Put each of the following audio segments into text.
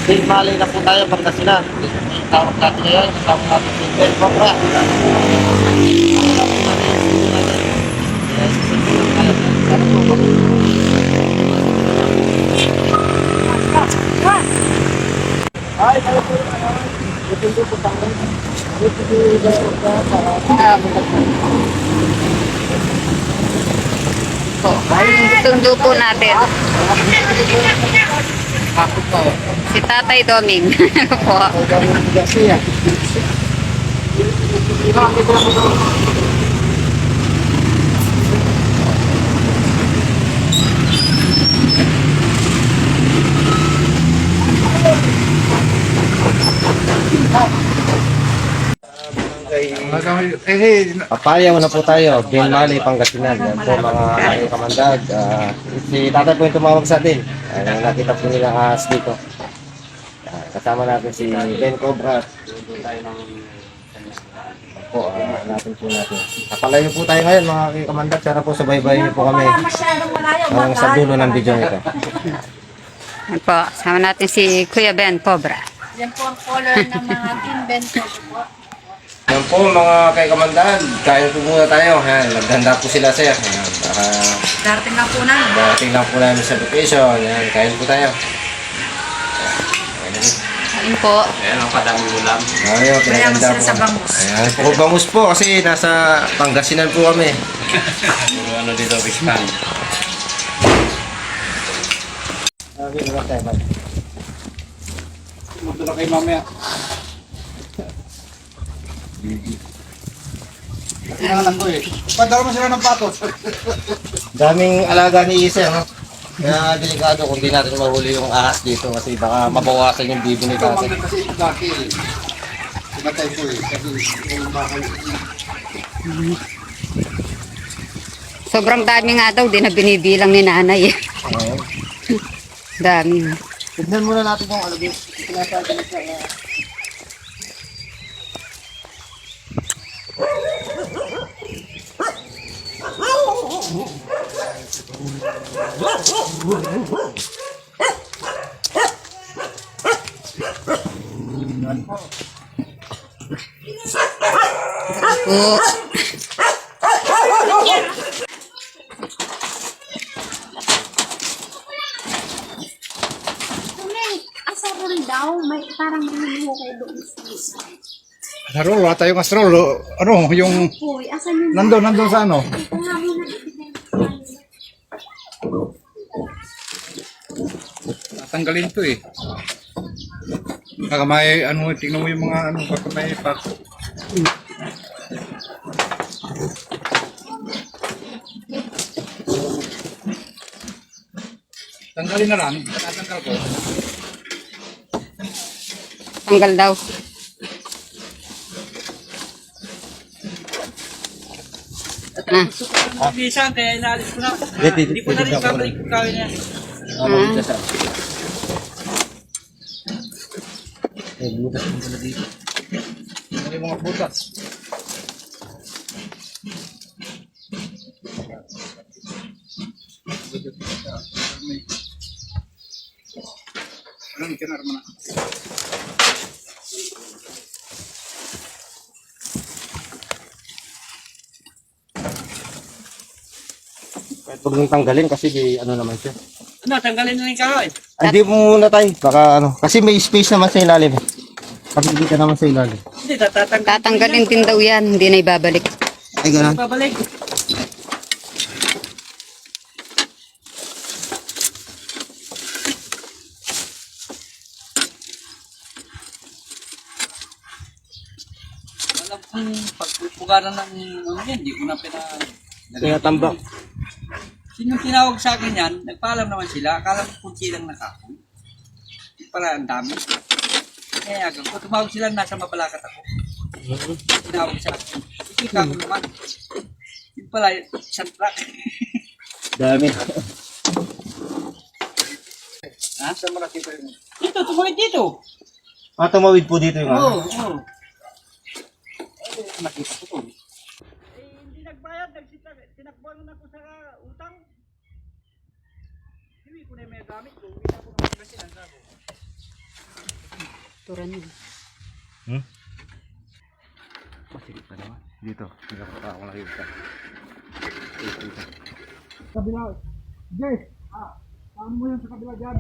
Big Mali na po tayo, Pangasinan. Tawag natin ngayon, kasama natin si Ben Cobra. Ay, tayo po yung ano, ito po tayo. Ito po yung Ben Cobra para Sundo po natin. Si Tatay Doming. Po. Papaya muna po tayo, Bin Mali, Pangasinan. Yan po mga aking kamandag. Si tatay po yung tumawag sa atin. Nakita po nila ahas dito. Kasama natin si Ben Cobra. Po, natin po natin. Kapalayo po tayo ngayon mga aking kamandag. Sana po subaybayin niyo po kami hanggang sa dulo ng video nito. Yan po. Sama natin si Kuya Ben Cobra. Yan po ang color ng mga invento po. Yan po mga kay kamandag. Kain po muna tayo. Naghanda po sila sir. Darating na po na. Darating lang po namin sa location. Yan, kain po tayo. Ayun po. Ayan ang kadaming ulam. Ayun, Kaya pinaganda sila po. sa bangus. Ayan, puro bangus po kasi nasa Pangasinan po kami. Puro ano dito, Bispan. Magdala kayo mamaya. Tingnan ko eh. Padala mo sila ng patos. Daming alaga ni Iser, no? Kaya delikado kung di natin mahuli yung ahas dito kasi baka mabawasan yung bibi ni Ito tatay. mga kasi dati eh. Pinatay ko eh. Kasi yung bakal. Sobrang dami nga daw. Di na binibilang ni nanay. Ayan. Dami. Tignan muna natin kung alagay. Tinatawag na siya. Po. Asarol daw, may parang hiniho kayo doon sa Asarol, wala tayong asarol. Ano, yung Uy, asan yun? nandun sa ano? Ito nga muna. Tatanggalin to eh. Baka may ano, tingnan mo yung mga ano, baka may pako. Tanggalin na lang, tatanggal ko. Tanggal daw. Minsan, kaya inaalis ko na. Hindi Hindi ko na rin babalik yung kawin niya. Ano yung mga butas? Ano, ikan naman na. Kahit huwag nang tanggalin kasi ano naman siya. Ano, tanggalin na rin kawin. Hindi mo muna tayo. Baka ano. Kasi may space naman sa ilalim. Pagkikita naman sa ilalim. Hindi, tatanggalin. Tatanggalin din daw yan. Hindi na ibabalik. Ay, ganun. Babalik. Alam kong pagpupugaran ng ano yan, hindi ko na Tinatambak. Sino tinawag sa akin yan, nagpaalam naman sila, akala ko kung silang nakakon. Hindi pala ang dami. Kaya agad ko, tumawag sila, nasa Mabalacat ako. Tinawag sa akin. Ikaw ko naman. Hindi pala, isang truck. Dami. Ha? Saan mo nakita yun? Dito, tumawid dito. Tumawid po dito yung Oo, ano. oo. Nakita ko po. Hindi nagbayad, tinakbuhan na ako sa utang. Hindi ko na may gamit ko, hindi ako ng Pangasinan sa ako. Turan yun. Masigit pa naman. Dito. Dito pa ako nakita. Kabila. Jay, saan mo yan sa kabila dyan?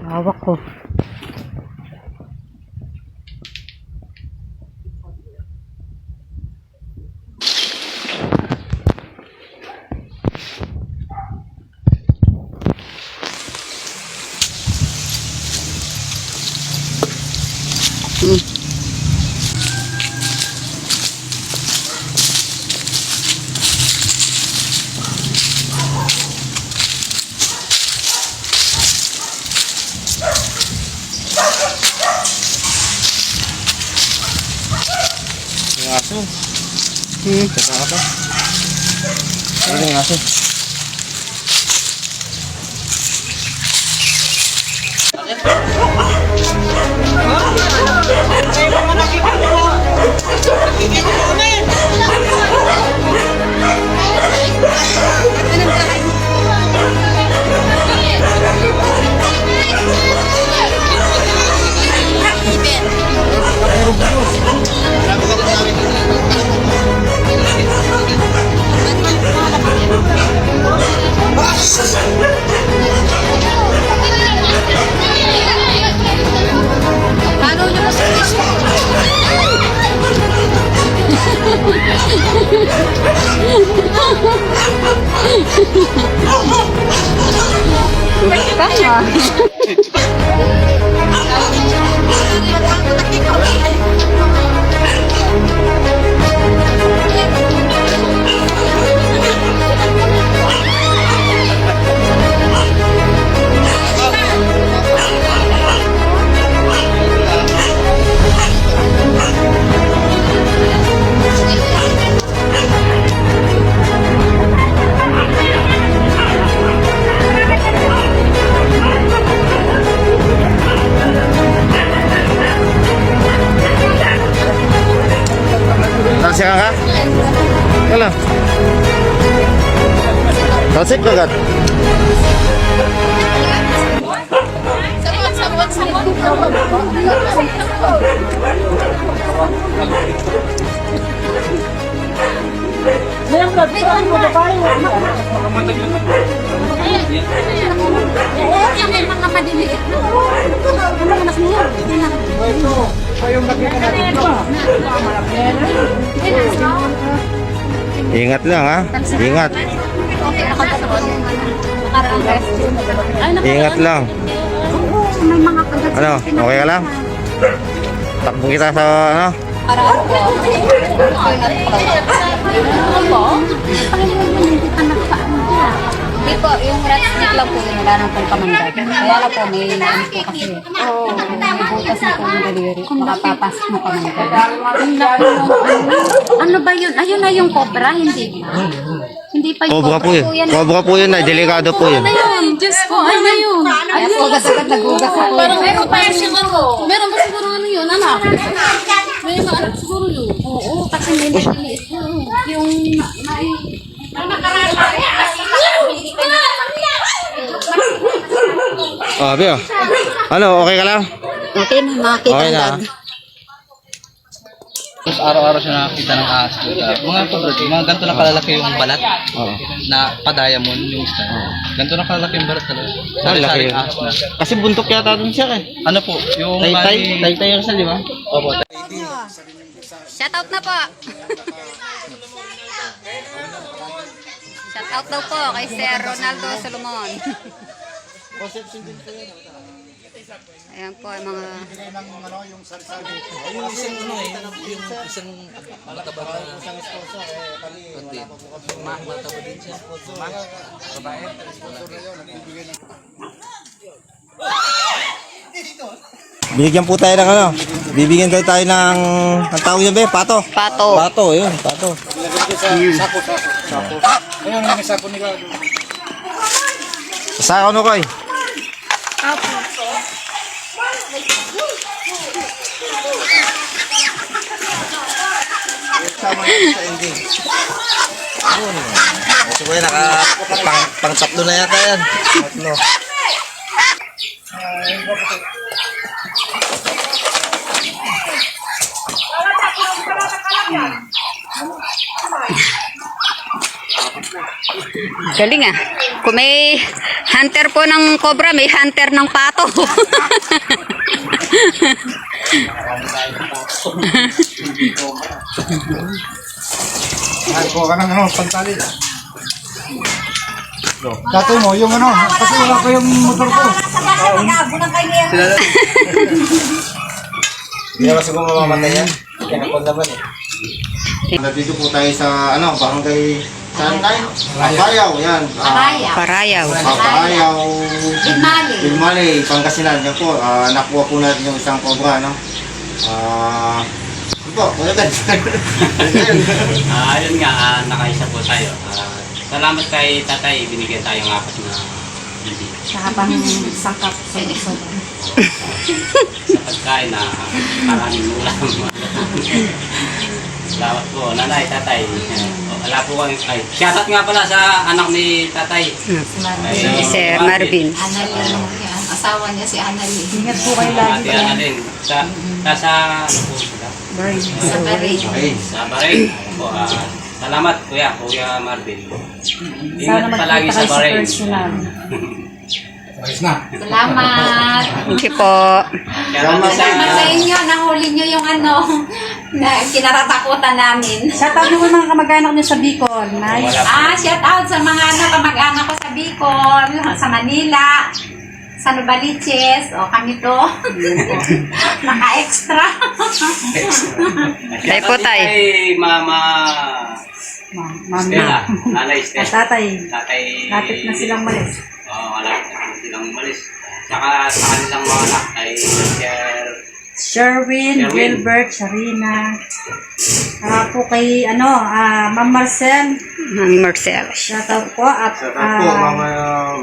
Hawak ko. Yung aso. Kasama ka. Ano yung aso? Tama. Talsik ka? Kala. Talsik ka gat? Mga madiliit. Ano anak mo? Ingat lang ha. Ingat. Ingat lang. May mga kagat. Ano? Okay ka lang? Takbo kita sa ano? Paraan ko. Hindi po, yung rat stick lang po yun, wala nang pong kamandag. Kaya lang po, may naanis po kasi. May butas na po yung daliri. Makapapasok mo kamandag. Ano ba yun? Ayun na yung cobra, hindi ba? Hindi pa yung Cobra po yun. Cobra po yun. Delikado po yun. Ayun, Diyos ko, ano yun? Kaya po, agad-agad nagugas ako. Parang meron pa yung siguro. Meron ba siguro ano yun, anak? May mga siguro yun. Oo, kasi may naliliit yun. Yung may... Oh, Bio. Ano? Okay ka lang? Okay na, makakita Okay na. agad. Tapos araw-araw siya nakakita ng ahas. Mga pabrat, mga ganito na kalalaki yung balat Oo. na pa-diamond yung isda. Ganito na kalalaki yung balat talaga. Ah, laki Sari-saring yun. ahas na. Kasi buntok yata dun siya eh. Ano po, yung Tay-tay. Tay-tay yung siya, di ba? Opo. Shoutout na po. Shoutout daw po kay Sir Ronaldo Solomon. Ayan po ang mga... Binigyan po tayo ng ano? Bibigyan daw tayo ng... Ang tawag niya ba? Pato. Pato. Pato, yun. Pato. Ayun, may sako nila. Sa ano koy? Sama yun sa ending. Kasi kuya, pang tatlo na yata yan. Tatlo. Galing ah. Kung may hunter po ng cobra, may hunter ng pato. Ay, kuha ka ng ano, pantali. Dati mo, yung ano, kasi wala pa yung motor ko. Hindi naman siguro mamamatay yan. Kinapon naman eh. Nandito po tayo sa ano, barangay saan tayo? Parayaw, yan. Parayaw. Parayaw. Bilmali. Bilmali, Pangasinan. Yan po, nakuha po natin yung isang cobra, no? Yun po, wala ka. Yun nga, nakaisa po tayo. Salamat kay tatay, binigyan tayo ng 4 na bibi. Saka pang sangkap sa isod. Sa pagkain na maraming ulam. Salamat po, nanay, tatay. Wala po kami. Ay, shoutout nga pala sa anak ni tatay. Si Sir Marvin. Annalyn, yan. Asawa niya si Annalyn. Ingat po kayo lagi. Ate Annalyn. Sa ano po sila? Sa Bahrain. Okay. Sa Bahrain. Po, salamat Kuya Marvin. Ingat palagi sa Bahrain. Ayos na. Salamat. Thank you po. Salamat sa Salamat sa inyo. inyo. Nahuli niyo yung ano, na kinaratakutan namin. Shout out niyo po mga kamag-anak niyo sa Bicol. Nice. Shout out sa mga kamag-anak ko sa Bicol, sa Manila, sa Novaliches, o kami to. Naka-extra. Tayo po tayo. Kay Mama Stella. Nanay Stella. Tatay. Tatay. Lapit na silang malis. Oo, malapit na silang umalis. Tsaka sa kanilang mga anak ay Sir Sherwin, Sherwin. Gilbert, Sharina. Po kay Ma'am Marcel. Ma'am Marcel. Shout out po at Shout out po,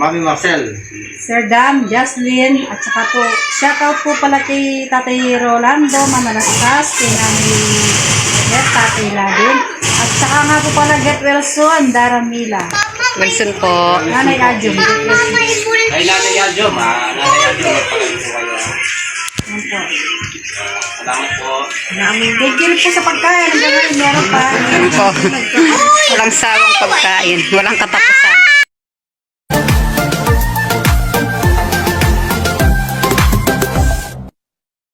Mami Marcel. Sir Dam, Jocelyn, at saka po, shout out po pala kay Tatay Rolando Manalastas, kay Nanay Get, Tatay Ladin, at saka nga po pala Get Well Soon, Daramila. Wilson po. Nanay Adjum, Get Well Soon. Kay Nanay Adjum, Nanay Adjum, magpagaling po kayo. Yan po. Salamat po. Thank you po sa pagkain. Hanggang ngayon, meron pa. Yan po. Walang sawang pagkain. Walang katapusan.